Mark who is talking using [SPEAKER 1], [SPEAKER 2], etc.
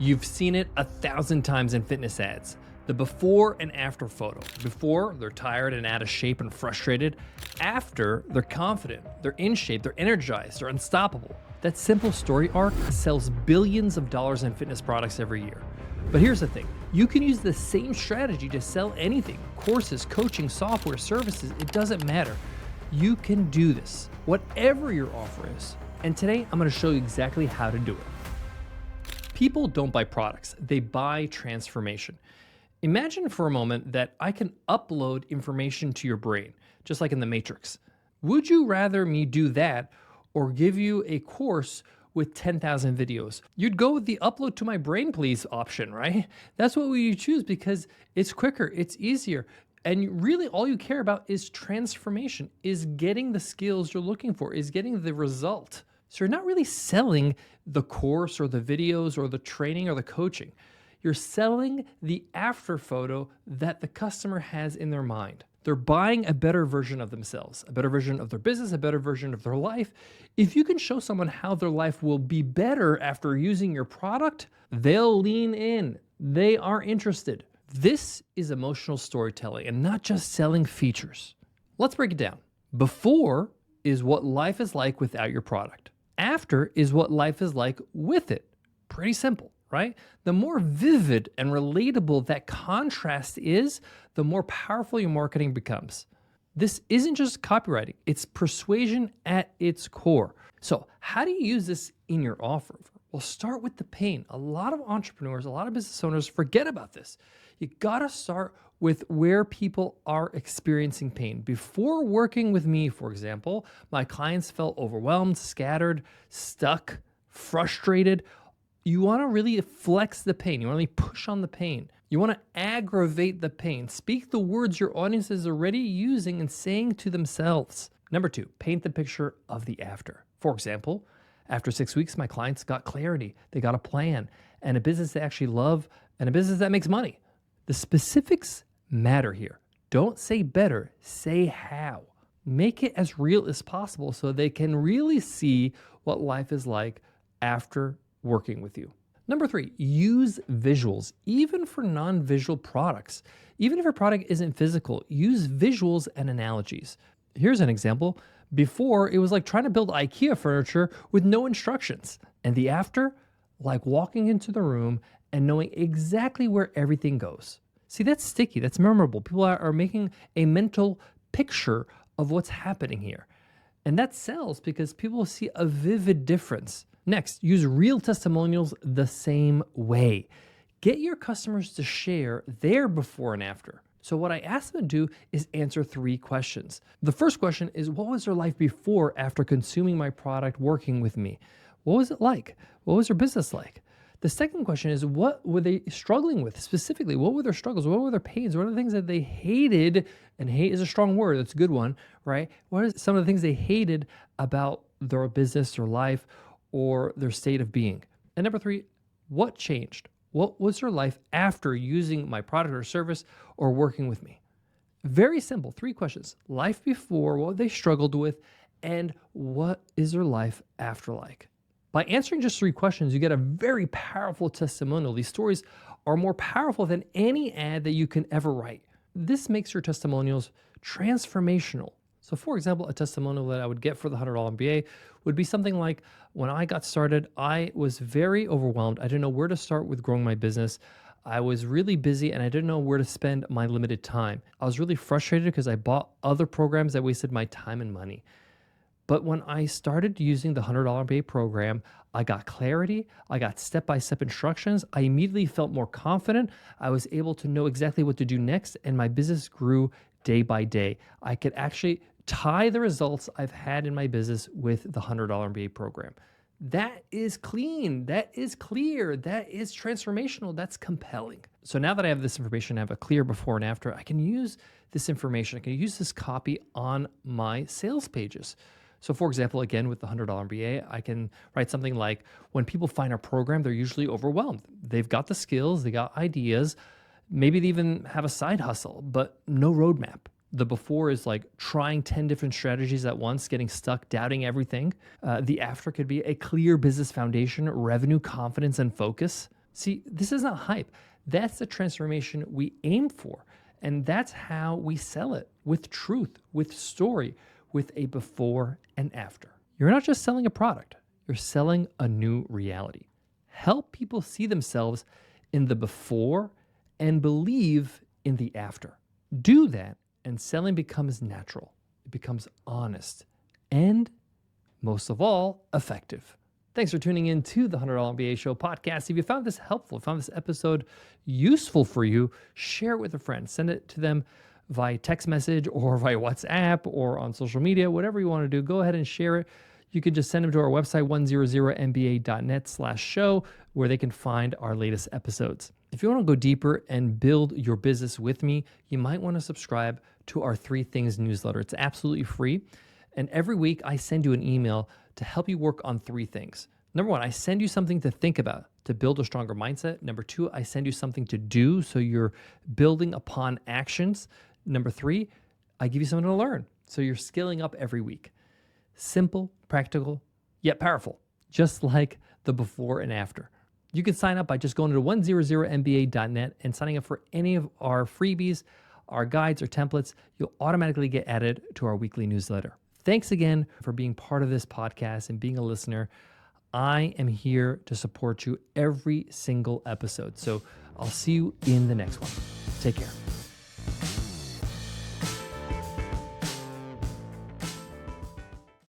[SPEAKER 1] You've seen it 1,000 times in fitness ads. The before and after photo. Before, they're tired and out of shape and frustrated. After, they're confident, they're in shape, they're energized, they're unstoppable. That simple story arc sells billions of dollars in fitness products every year. But here's the thing, you can use the same strategy to sell anything. Courses, coaching, software, services, it doesn't matter. You can do this, whatever your offer is. And today, I'm gonna show you exactly how to do it. People don't buy products, they buy transformation. Imagine for a moment that I can upload information to your brain, just like in the Matrix. Would you rather me do that or give you a course with 10,000 videos? You'd go with the upload to my brain please option, right? That's what you choose because it's quicker, it's easier. And really all you care about is transformation, is getting the skills you're looking for, is getting the result. So you're not really selling the course or the videos or the training or the coaching. You're selling the after photo that the customer has in their mind. They're buying a better version of themselves, a better version of their business, a better version of their life. If you can show someone how their life will be better after using your product, they'll lean in. They are interested. This is emotional storytelling and not just selling features. Let's break it down. Before is what life is like without your product. After is what life is like with it. Pretty simple, right? The more vivid and relatable that contrast is, the more powerful your marketing becomes. This isn't just copywriting, it's persuasion at its core. So how do you use this in your offer? Well, start with the pain. A lot of entrepreneurs, a lot of business owners forget about this. You gotta start with where people are experiencing pain. Before working with me, for example, my clients felt overwhelmed, scattered, stuck, frustrated. You wanna really flex the pain. You wanna really push on the pain. You wanna aggravate the pain. Speak the words your audience is already using and saying to themselves. Number 2, paint the picture of the after. For example, after 6 weeks, my clients got clarity. They got a plan and a business they actually love and a business that makes money. The specifics matter here. Don't say better, say how. Make it as real as possible so they can really see what life is like after working with you. Number 3, use visuals, even for non-visual products. Even if your product isn't physical, use visuals and analogies. Here's an example. Before, it was like trying to build IKEA furniture with no instructions. And the after, like walking into the room and knowing exactly where everything goes. See, that's sticky, that's memorable. People are making a mental picture of what's happening here. And that sells because people see a vivid difference. Next, use real testimonials the same way. Get your customers to share their before and after. So what I ask them to do is answer 3 questions. The first question is, what was their life before after consuming my product, working with me? What was it like? What was their business like? The second question is, what were they struggling with specifically? What were their struggles? What were their pains? What are the things that they hated? And hate is a strong word. That's a good one, right? What are some of the things they hated about their business, their life, or their state of being? And number 3, what changed? What was their life after using my product or service or working with me? Very simple, 3 questions. Life before, what they struggled with, and what is their life after like? By answering just 3 questions, you get a very powerful testimonial. These stories are more powerful than any ad that you can ever write. This makes your testimonials transformational. So for example, a testimonial that I would get for the $100 MBA would be something like, when I got started, I was very overwhelmed. I didn't know where to start with growing my business. I was really busy and I didn't know where to spend my limited time. I was really frustrated because I bought other programs that wasted my time and money. But when I started using the $100 MBA program, I got clarity, I got step-by-step instructions, I immediately felt more confident, I was able to know exactly what to do next, and my business grew day by day. I could actually tie the results I've had in my business with the $100 MBA program. That is clean, that is clear, that is transformational, that's compelling. So now that I have this information, I have a clear before and after, I can use this information, I can use this copy on my sales pages. So for example, again, with the $100 MBA, I can write something like, when people find our program, they're usually overwhelmed. They've got the skills, they got ideas, maybe they even have a side hustle, but no roadmap. The before is like trying 10 different strategies at once, getting stuck, doubting everything. The after could be a clear business foundation, revenue, confidence, and focus. See, this is not hype. That's the transformation we aim for. And that's how we sell it, with truth, with story, with a before and after. You're not just selling a product, you're selling a new reality. Help people see themselves in the before and believe in the after. Do that, and selling becomes natural. It becomes honest and, most of all, effective. Thanks for tuning in to the $100 MBA Show podcast. If you found this helpful, found this episode useful for you, share it with a friend. Send it to them via text message or via WhatsApp or on social media, whatever you want to do. Go ahead and share it. You can just send them to our website, 100mba.net/show, where they can find our latest episodes. If you want to go deeper and build your business with me, you might want to subscribe to our 3 Things newsletter. It's absolutely free. And every week I send you an email to help you work on 3 things. Number 1, I send you something to think about to build a stronger mindset. Number 2, I send you something to do so you're building upon actions. Number 3, I give you something to learn so you're skilling up every week. Simple, practical, yet powerful, just like the before and after. You can sign up by just going to 100mba.net and signing up for any of our freebies, our guides or templates. You'll automatically get added to our weekly newsletter. Thanks again for being part of this podcast and being a listener. I am here to support you every single episode. So I'll see you in the next one. Take care.